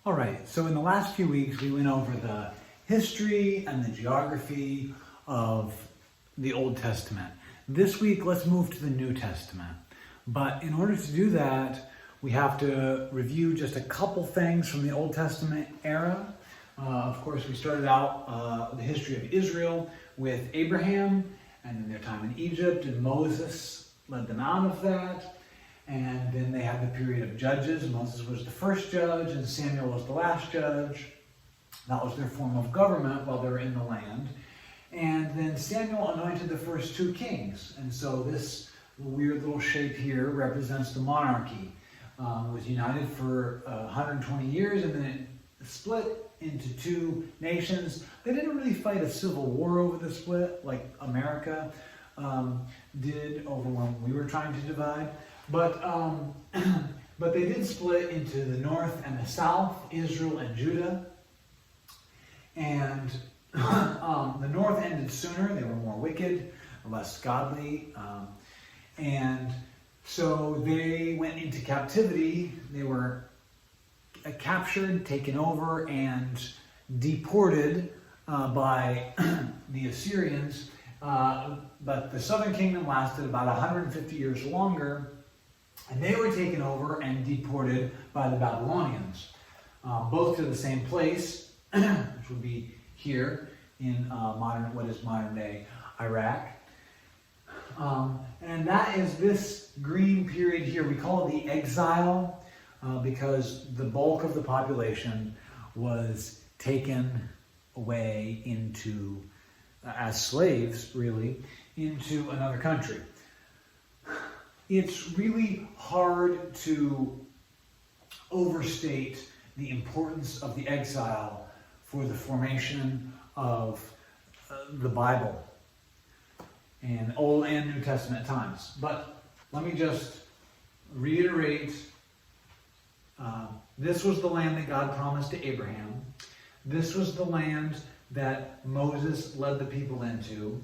All right, so in the last few weeks, we went over the history and the geography of the Old Testament. This week, let's move to the New Testament. But in order to do that, we have to review just a couple things from the Old Testament era. Of course, we started out the history of Israel with Abraham and then their time in Egypt, and Moses led them out of that. And then they had the period of judges. Moses was the first judge and Samuel was the last judge. That was their form of government while they were in the land. And then Samuel anointed the first two kings. And so this weird little shape here represents the monarchy. It was united for 120 years and then it split into two nations. They didn't really fight a civil war over the split like America did over when we were trying to divide. But they did split into the north and the south, Israel and Judah. And the north ended sooner. They were more wicked, less godly. And so they went into captivity. They were captured, taken over, and deported by the Assyrians. But the southern kingdom lasted about 150 years longer. And they were taken over and deported by the Babylonians, both to the same place, which would be here in what is modern day Iraq. And that is this green period here. We call it the exile because the bulk of the population was taken away into, as slaves really, into another country. It's really hard to overstate the importance of the exile for the formation of the Bible in Old and New Testament times. But let me just reiterate, this was the land that God promised to Abraham. This was the land that Moses led the people into.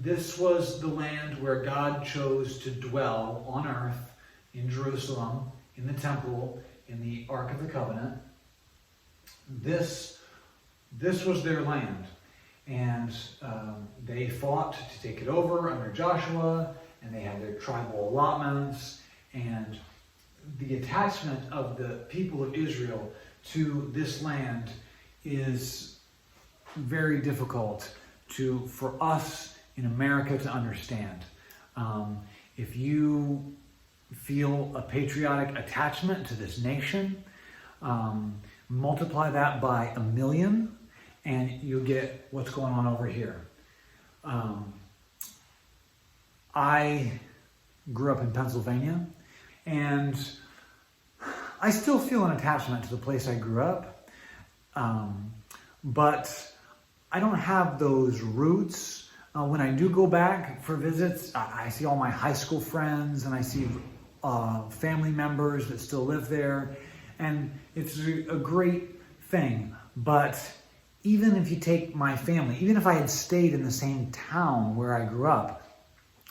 This was the land where God chose to dwell on earth, in Jerusalem, in the temple, in the Ark of the Covenant. This was their land. And they fought to take it over under Joshua, and they had their tribal allotments. And the attachment of the people of Israel to this land is very difficult for us in America to understand. If you feel a patriotic attachment to this nation, multiply that by 1 million and you'll get what's going on over here. I grew up in Pennsylvania and I still feel an attachment to the place I grew up, but I don't have those roots. When I do go back for visits, I see all my high school friends and I see family members that still live there. And it's a great thing. But even if you take my family, even if I had stayed in the same town where I grew up,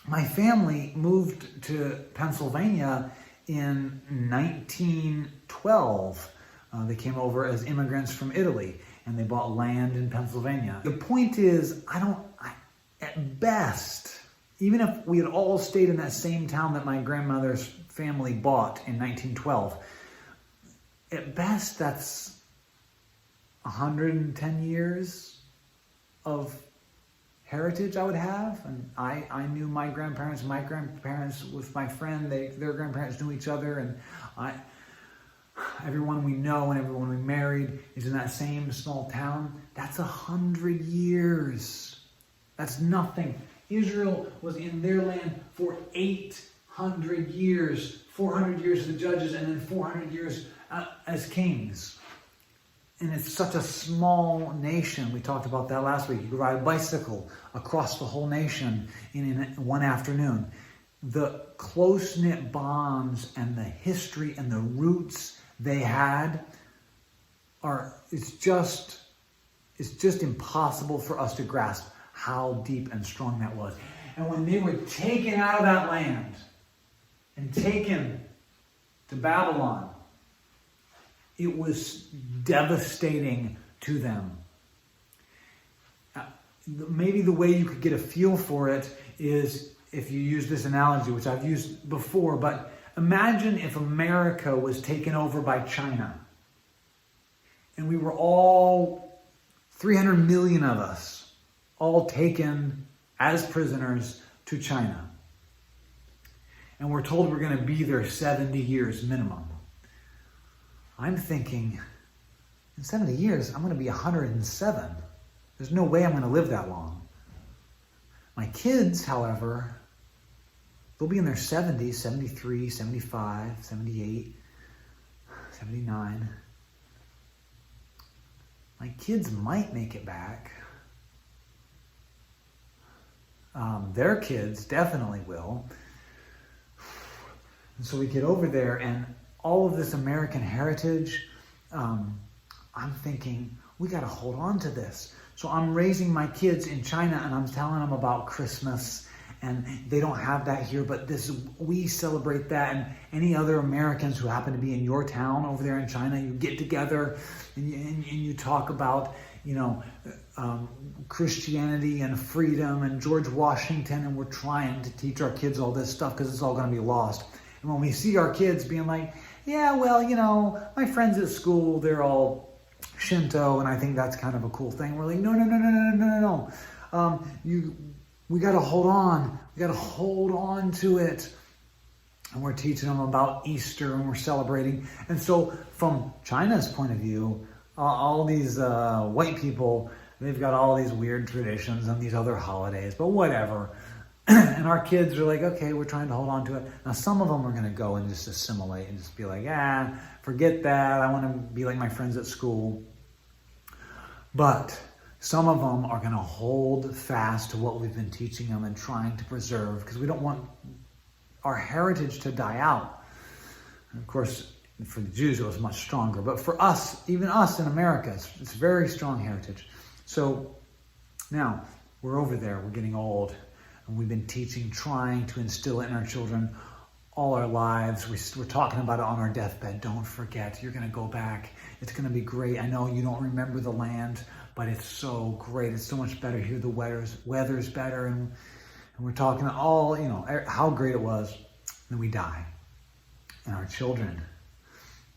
my family moved to Pennsylvania in 1912. They came over as immigrants from Italy and they bought land in Pennsylvania. The point is, at best, even if we had all stayed in that same town that my grandmother's family bought in 1912, at best that's 110 years of heritage I would have. And I knew my grandparents with my friend, their grandparents knew each other, and everyone we know and everyone we married is in that same small town. That's 100 years. That's nothing. Israel was in their land for 800 years. 400 years as the judges and then 400 years as kings. And it's such a small nation. We talked about that last week. You could ride a bicycle across the whole nation in one afternoon. The close-knit bonds and the history and the roots they had it's just impossible for us to grasp how deep and strong that was. And when they were taken out of that land and taken to Babylon, It was devastating to them. Maybe the way you could get a feel for it is if you use this analogy, which I've used before, but imagine if America was taken over by China and we were all 300 million of us, all taken as prisoners to China. And we're told we're going to be there 70 years minimum. I'm thinking, in 70 years, I'm going to be 107. There's no way I'm going to live that long. My kids, however, they'll be in their 70s, 73, 75, 78, 79. My kids might make it back. Their kids definitely will. And so we get over there, and all of this American heritage, I'm thinking, we got to hold on to this. So I'm raising my kids in China, and I'm telling them about Christmas, and they don't have that here, but we celebrate that. And any other Americans who happen to be in your town over there in China, you get together and you talk about, Christianity and freedom and George Washington, and we're trying to teach our kids all this stuff because it's all going to be lost. And when we see our kids being like, yeah, well, my friends at school, they're all Shinto, and I think that's kind of a cool thing. We're like, no. We got to hold on. We got to hold on to it. And we're teaching them about Easter, and we're celebrating. And so from China's point of view, all these white people, they've got all these weird traditions and these other holidays, but whatever. And our kids are like, okay, we're trying to hold on to it. Now, some of them are going to go and just assimilate and just be like, forget that. I want to be like my friends at school. But some of them are going to hold fast to what we've been teaching them and trying to preserve, because we don't want our heritage to die out. And of course, for the Jews, it was much stronger. But for us, even us in America, it's very strong heritage. So now we're over there. We're getting old. And we've been teaching, trying to instill it in our children all our lives. We're talking about it on our deathbed. Don't forget, you're going to go back. It's going to be great. I know you don't remember the land, but it's so great. It's so much better here. The weather's better. And we're talking all, how great it was. Then we die. And our children,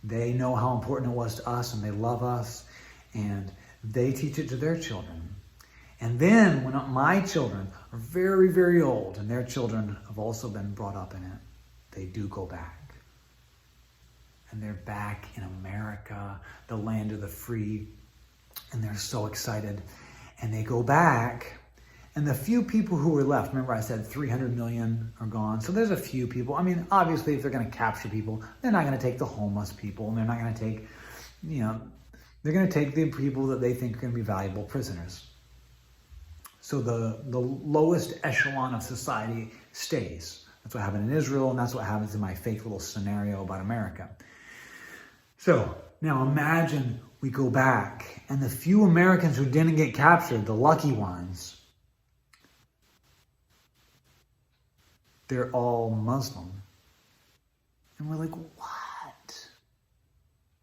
they know how important it was to us, and they love us, and they teach it to their children. And then when my children are very, very old, and their children have also been brought up in it, they do go back. And they're back in America, the land of the free, and they're so excited. And they go back, and the few people who were left, remember I said 300 million are gone, so there's a few people. I mean, obviously, if they're going to capture people, they're not going to take the homeless people, and they're not going to take, they're going to take the people that they think are going to be valuable prisoners. So the lowest echelon of society stays. That's what happened in Israel, and that's what happens in my fake little scenario about America. So now imagine we go back, and the few Americans who didn't get captured, the lucky ones, they're all Muslim. And we're like, what?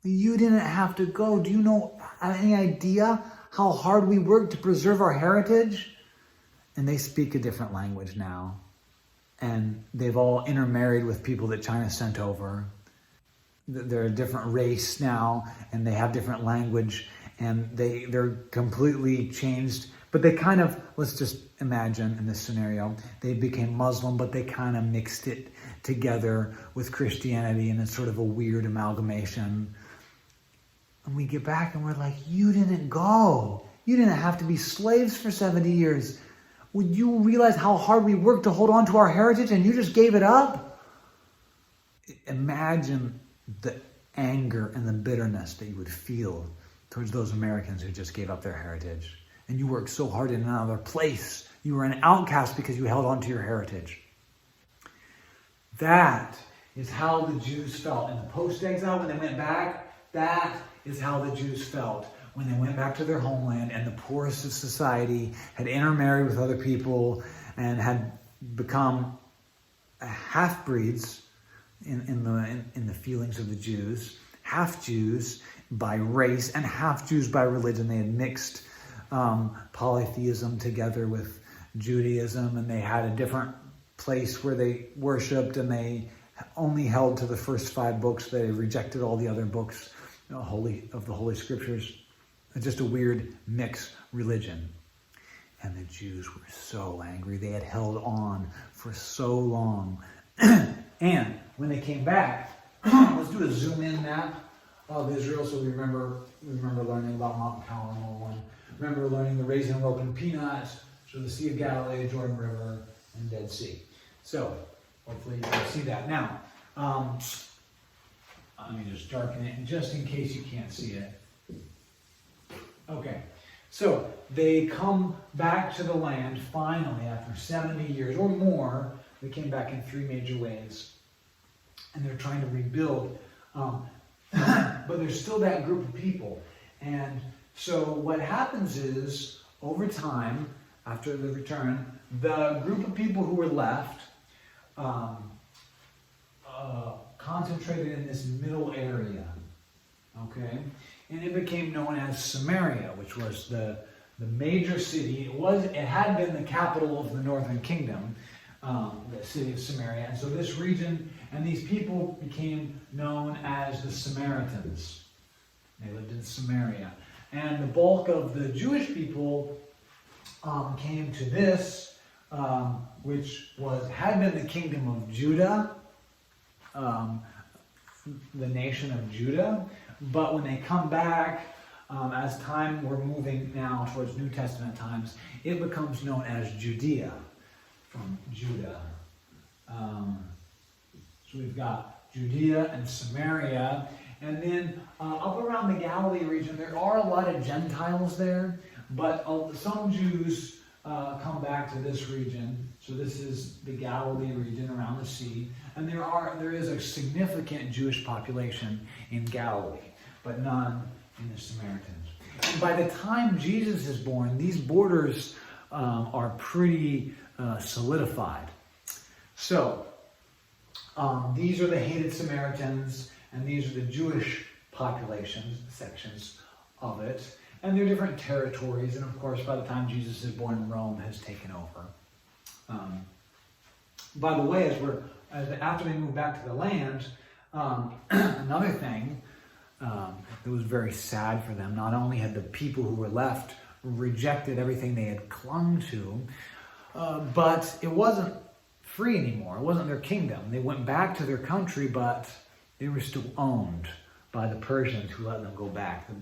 You didn't have to go. Do you know any idea how hard we work to preserve our heritage? And they speak a different language now. And they've all intermarried with people that China sent over. They're a different race now, and they have different language, and they're completely changed. But they kind of, let's just imagine in this scenario, they became Muslim, but they kind of mixed it together with Christianity, and it's sort of a weird amalgamation. And we get back and we're like, you didn't go. You didn't have to be slaves for 70 years. Would you realize how hard we worked to hold on to our heritage, and you just gave it up? Imagine the anger and the bitterness that you would feel towards those Americans who just gave up their heritage. And you worked so hard in another place. You were an outcast because you held on to your heritage. That is how the Jews felt in the post-exile when they went back. That is how the Jews felt when they went back to their homeland, and the poorest of society had intermarried with other people and had become half-breeds in the feelings of the Jews, half Jews by race and half Jews by religion. They had mixed polytheism together with Judaism, and they had a different place where they worshipped, and they only held to the first 5 books. They rejected all the other books of the Holy Scriptures. It's just a weird mixed religion. And the Jews were so angry. They had held on for so long. And when they came back, let's do a zoom in map of Israel so we remember learning about Mount Carmel, and remember learning the raisin and rope and peanuts, so the Sea of Galilee, Jordan River, and Dead Sea. So hopefully you can see that. Now, let me just darken it just in case you can't see it. Okay, so they come back to the land finally after 70 years or more. They came back in 3 major ways, and they're trying to rebuild. But there's still that group of people. And so what happens is, over time, after the return, the group of people who were left concentrated in this middle area, okay? And it became known as Samaria, which was the major city. It had been the capital of the northern kingdom, the city of Samaria. And so this region and these people became known as the Samaritans. They lived in Samaria. And the bulk of the Jewish people came to this, which had been the kingdom of Judah, the nation of Judah. But when they come back, as we're moving now towards New Testament times, it becomes known as Judea, from Judah. So we've got Judea and Samaria, and then up around the Galilee region, there are a lot of Gentiles there, but some Jews come back to this region. So this is the Galilee region around the sea, and there is a significant Jewish population in Galilee, but none in the Samaritans. And by the time Jesus is born, these borders are pretty solidified. So these are the hated Samaritans, and these are the Jewish populations, sections of it. And they're different territories, and of course, by the time Jesus is born, Rome has taken over. By the way, after they move back to the land, another thing that was very sad for them, not only had the people who were left rejected everything they had clung to, but it wasn't free anymore. It wasn't their kingdom. They went back to their country, but they were still owned by the Persians who let them go back. The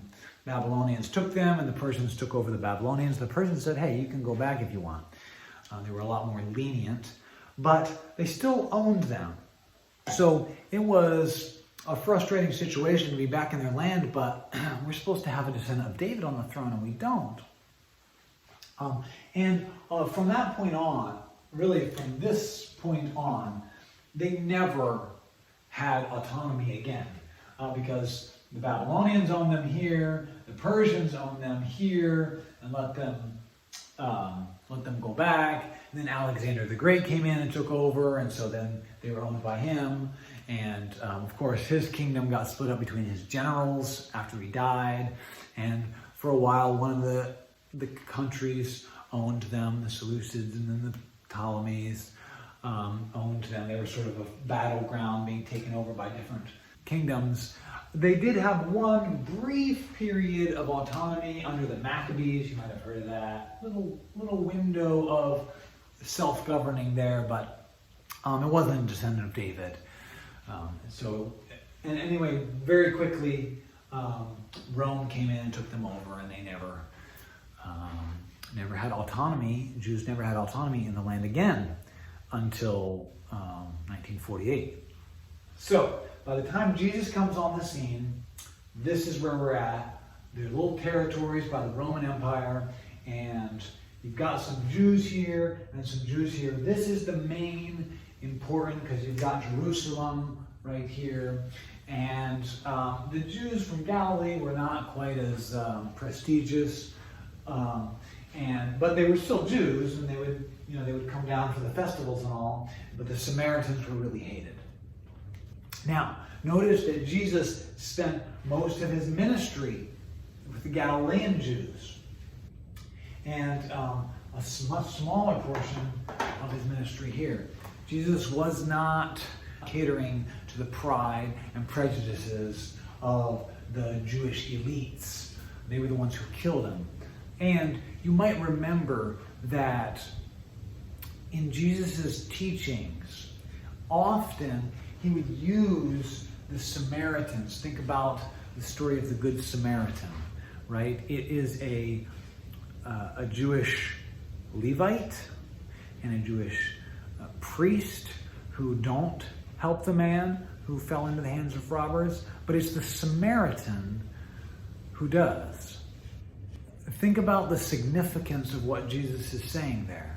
Babylonians took them, and the Persians took over the Babylonians. The Persians said, hey, you can go back if you want. They were a lot more lenient, but they still owned them. So it was a frustrating situation to be back in their land, but we're supposed to have a descendant of David on the throne, and we don't. From that point on, really from this point on, they never had autonomy again, because the Babylonians owned them here, the Persians owned them here, and let them go back. And then Alexander the Great came in and took over, and so then they were owned by him. And of course, his kingdom got split up between his generals after he died. And for a while, one of the countries owned them, the Seleucids, and then the Ptolemies owned them. They were sort of a battleground, being taken over by different kingdoms. They did have one brief period of autonomy under the Maccabees. You might have heard of that. Little window of self-governing there, but it wasn't a descendant of David. Anyway, very quickly, Rome came in and took them over, and they never had autonomy. Jews never had autonomy in the land again until 1948. So, by the time Jesus comes on the scene, this is where we're at. There's little territories by the Roman Empire, and you've got some Jews here and some Jews here. This is the main important, because you've got Jerusalem right here. And the Jews from Galilee were not quite as prestigious, but they were still Jews, and they would come down for the festivals and all. But the Samaritans were really hated. Now, Notice that Jesus spent most of his ministry with the Galilean Jews. And a much smaller portion of his ministry here. Jesus was not catering to the pride and prejudices of the Jewish elites. They were the ones who killed him. And you might remember that in Jesus' teachings, often he would use the Samaritans. Think about the story of the Good Samaritan, right? It is a Jewish Levite and a Jewish priest who don't help the man who fell into the hands of robbers, but it's the Samaritan who does. Think about the significance of what Jesus is saying there.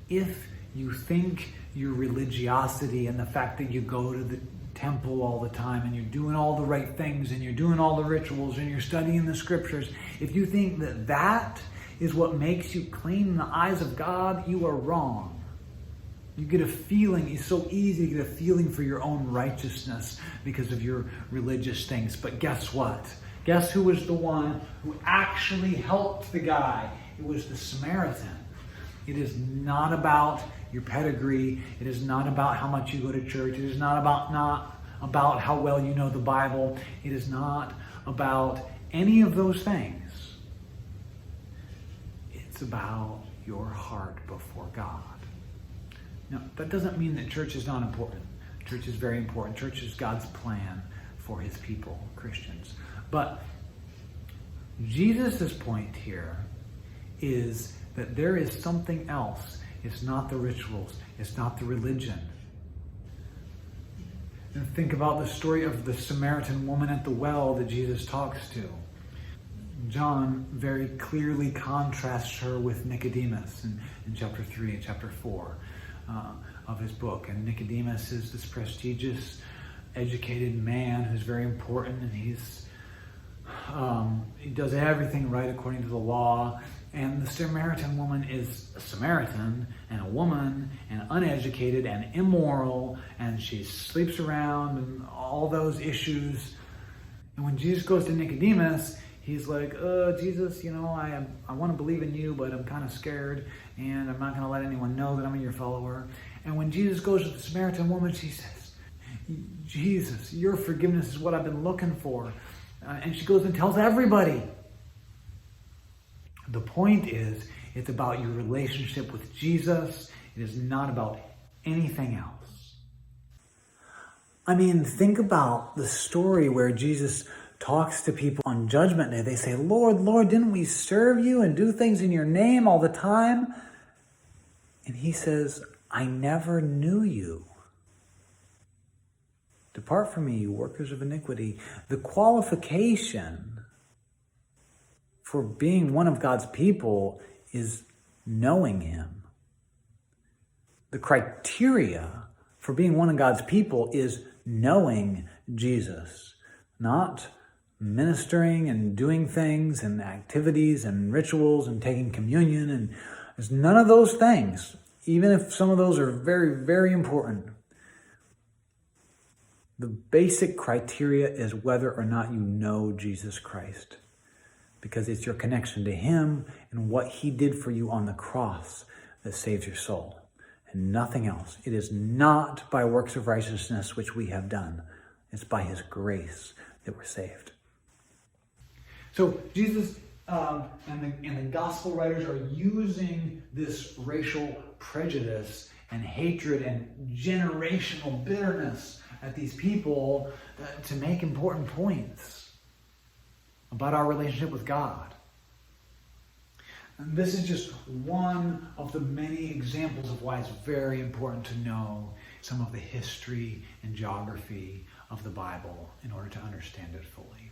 If you think your religiosity and the fact that you go to the temple all the time and you're doing all the right things and you're doing all the rituals and you're studying the scriptures, if you think that that is what makes you clean in the eyes of God, you are wrong. You get a feeling, it's so easy to get a feeling for your own righteousness because of your religious things. But guess what? Guess who was the one who actually helped the guy? It was the Samaritan. It is not about your pedigree. It is not about how much you go to church. It is not about how well you know the Bible. It is not about any of those things. It's about your heart before God. Now, that doesn't mean that church is not important. Church is very important. Church is God's plan for his people, Christians. But Jesus' point here is that there is something else. It's not the rituals. It's not the religion. And think about the story of the Samaritan woman at the well that Jesus talks to. John very clearly contrasts her with Nicodemus in chapter 3 and chapter 4 of his book. And Nicodemus is this prestigious, educated man who's very important, and he does everything right according to the law. And the Samaritan woman is a Samaritan and a woman and uneducated and immoral, and she sleeps around and all those issues. And when Jesus goes to Nicodemus, he's like, Jesus, I want to believe in you, but I'm kind of scared, and I'm not going to let anyone know that I'm your follower. And when Jesus goes to the Samaritan woman, she says, Jesus, your forgiveness is what I've been looking for. And she goes and tells everybody. The point is, it's about your relationship with Jesus. It is not about anything else. I mean, think about the story where Jesus talks to people on Judgment Day. They say, Lord, Lord, didn't we serve you and do things in your name all the time? And he says, I never knew you. Depart from me, you workers of iniquity. The qualification for being one of God's people is knowing him. The criteria for being one of God's people is knowing Jesus, not ministering and doing things and activities and rituals and taking communion. And there's none of those things, even if some of those are very, very important. The basic criteria is whether or not you know Jesus Christ, because it's your connection to him and what he did for you on the cross that saves your soul, and nothing else. It is not by works of righteousness which we have done. It's by his grace that we're saved. So Jesus and the gospel writers are using this racial prejudice and hatred and generational bitterness at these people to make important points about our relationship with God. And this is just one of the many examples of why it's very important to know some of the history and geography of the Bible in order to understand it fully.